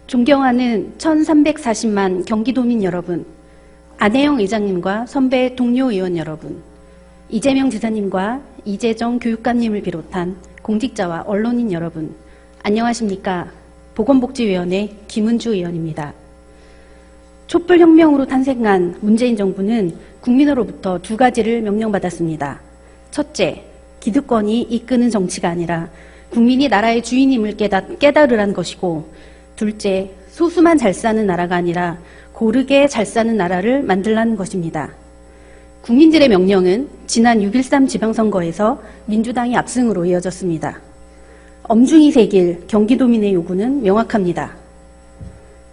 존경하는 1340만 경기도민 여러분, 안혜영 의장님과 선배 동료 의원 여러분, 이재명 지사님과 이재정 교육감님을 비롯한 공직자와 언론인 여러분, 안녕하십니까? 보건복지위원회 김은주 의원입니다. 촛불혁명으로 탄생한 문재인 정부는 국민으로부터 두 가지를 명령받았습니다. 첫째, 기득권이 이끄는 정치가 아니라 국민이 나라의 주인임을 깨달으라는 것이고, 둘째, 소수만 잘 사는 나라가 아니라 고르게 잘 사는 나라를 만들라는 것입니다. 국민들의 명령은 지난 6.13 지방선거에서 민주당이 압승으로 이어졌습니다. 엄중히 새길 경기도민의 요구는 명확합니다.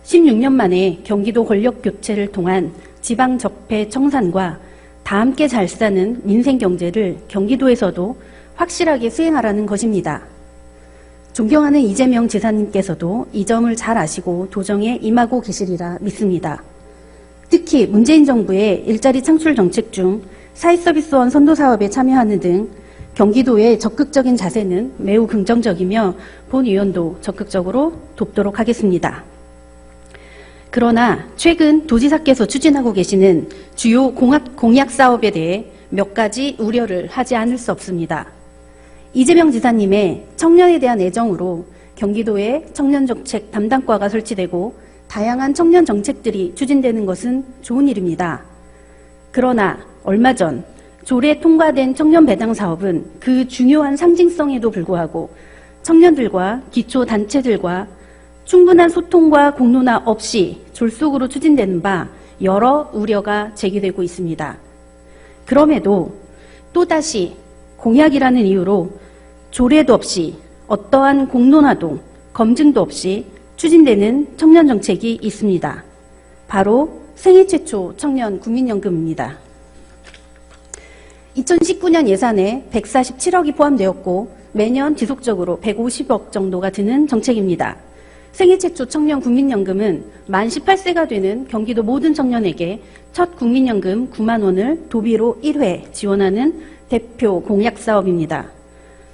16년 만에 경기도 권력 교체를 통한 지방 적폐 청산과 다 함께 잘 사는 민생 경제를 경기도에서도 확실하게 수행하라는 것입니다. 존경하는 이재명 지사님께서도 이 점을 잘 아시고 도정에 임하고 계시리라 믿습니다. 특히 문재인 정부의 일자리 창출 정책 중 사회서비스원 선도사업에 참여하는 등 경기도의 적극적인 자세는 매우 긍정적이며 본 의원도 적극적으로 돕도록 하겠습니다. 그러나 최근 도지사께서 추진하고 계시는 주요 공약 사업에 대해 몇 가지 우려를 하지 않을 수 없습니다. 이재명 지사님의 청년에 대한 애정으로 경기도에 청년정책 담당과가 설치되고 다양한 청년 정책들이 추진되는 것은 좋은 일입니다. 그러나 얼마 전 조례 통과된 청년 배당 사업은 그 중요한 상징성에도 불구하고 청년들과 기초단체들과 충분한 소통과 공론화 없이 졸속으로 추진되는 바 여러 우려가 제기되고 있습니다. 그럼에도 또다시 공약이라는 이유로 조례도 없이 어떠한 공론화도 검증도 없이 추진되는 청년 정책이 있습니다. 바로 생애 최초 청년 국민연금입니다. 2019년 예산에 147억이 포함되었고 매년 지속적으로 150억 정도가 드는 정책입니다. 생애 최초 청년 국민연금은 만 18세가 되는 경기도 모든 청년에게 첫 국민연금 9만 원을 도비로 1회 지원하는 대표 공약 사업입니다.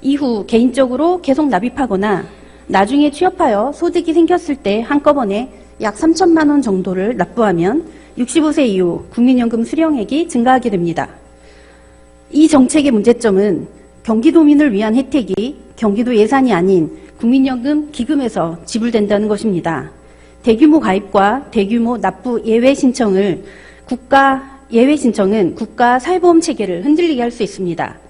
이후 개인적으로 계속 납입하거나 나중에 취업하여 소득이 생겼을 때 한꺼번에 약 3천만 원 정도를 납부하면 65세 이후 국민연금 수령액이 증가하게 됩니다. 이 정책의 문제점은 경기도민을 위한 혜택이 경기도 예산이 아닌 국민연금 기금에서 지불된다는 것입니다. 대규모 가입과 대규모 납부 예외 신청은 국가 사회보험 체계를 흔들리게 할 수 있습니다.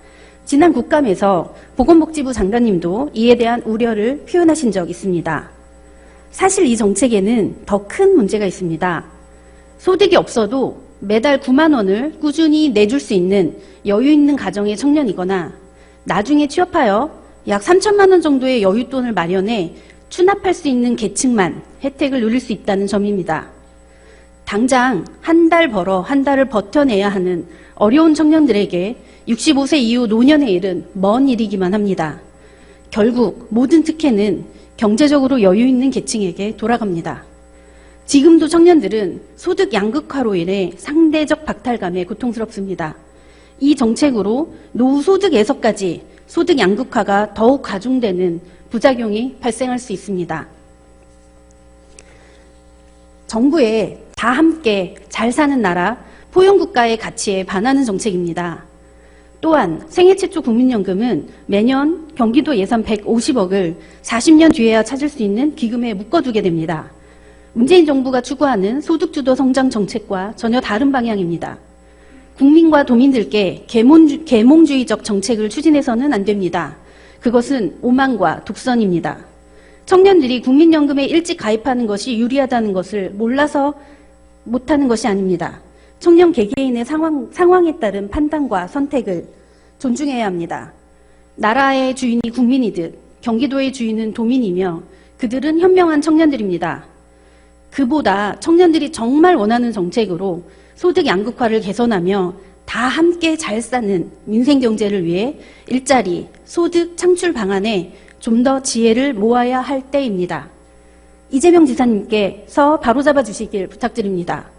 지난 국감에서 보건복지부 장관님도 이에 대한 우려를 표현하신 적 있습니다. 사실 이 정책에는 더 큰 문제가 있습니다. 소득이 없어도 매달 9만 원을 꾸준히 내줄 수 있는 여유 있는 가정의 청년이거나 나중에 취업하여 약 3천만 원 정도의 여윳돈을 마련해 추납할 수 있는 계층만 혜택을 누릴 수 있다는 점입니다. 당장 한 달 벌어 한 달을 버텨내야 하는 어려운 청년들에게 65세 이후 노년의 일은 먼 일이기만 합니다. 결국 모든 특혜는 경제적으로 여유 있는 계층에게 돌아갑니다. 지금도 청년들은 소득 양극화로 인해 상대적 박탈감에 고통스럽습니다. 이 정책으로 노후 소득에서까지 소득 양극화가 더욱 가중되는 부작용이 발생할 수 있습니다. 정부의 다 함께 잘 사는 나라, 포용국가의 가치에 반하는 정책입니다. 또한 생애 최초 국민연금은 매년 경기도 예산 150억을 40년 뒤에야 찾을 수 있는 기금에 묶어두게 됩니다. 문재인 정부가 추구하는 소득주도 성장 정책과 전혀 다른 방향입니다. 국민과 도민들께 계몽주의적 정책을 추진해서는 안 됩니다. 그것은 오만과 독선입니다. 청년들이 국민연금에 일찍 가입하는 것이 유리하다는 것을 몰라서 못하는 것이 아닙니다. 청년 개개인의 상황에 따른 판단과 선택을 존중해야 합니다. 나라의 주인이 국민이듯 경기도의 주인은 도민이며 그들은 현명한 청년들입니다. 그보다 청년들이 정말 원하는 정책으로 소득 양극화를 개선하며 다 함께 잘 사는 민생 경제를 위해 일자리, 소득 창출 방안에 좀 더 지혜를 모아야 할 때입니다. 이재명 지사님께서 바로잡아 주시길 부탁드립니다.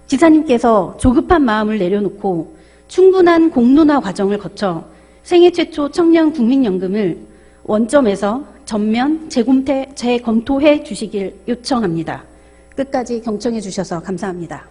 지사님께서 조급한 마음을 내려놓고 충분한 공론화 과정을 거쳐 생애 최초 청년 국민연금을 원점에서 전면 재검토해 주시길 요청합니다. 끝까지 경청해 주셔서 감사합니다.